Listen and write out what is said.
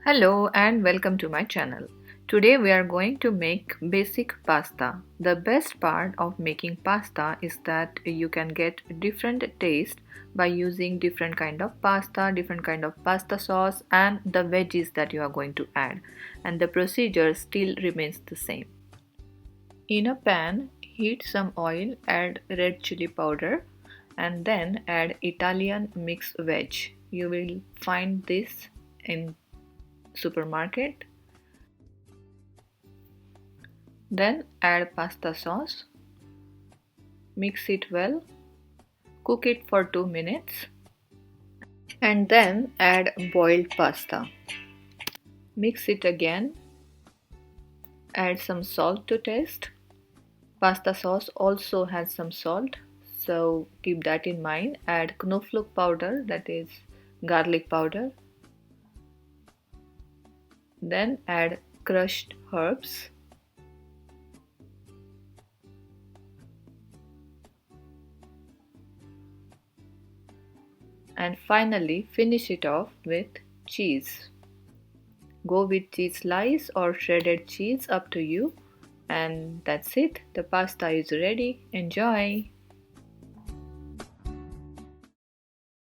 Hello and welcome to my channel. Today we are going to make basic pasta. The best part of making pasta is that you can get different taste by using different kind of pasta, different kind of pasta sauce and the veggies that you are going to add, and the procedure still remains the same. In a pan, heat some oil, add red chili powder and then add Italian mixed veg. You will find this in supermarket. Then add pasta sauce, mix it well, cook it for 2 minutes and then add boiled pasta. Mix it again, add some salt to taste. Pasta sauce also has some salt, so keep that in mind. Add knoflook powder, that is garlic powder. Then add crushed herbs. And finally finish it off with cheese. Go with cheese slice or shredded cheese, up to you. And that's it. The pasta is ready. Enjoy!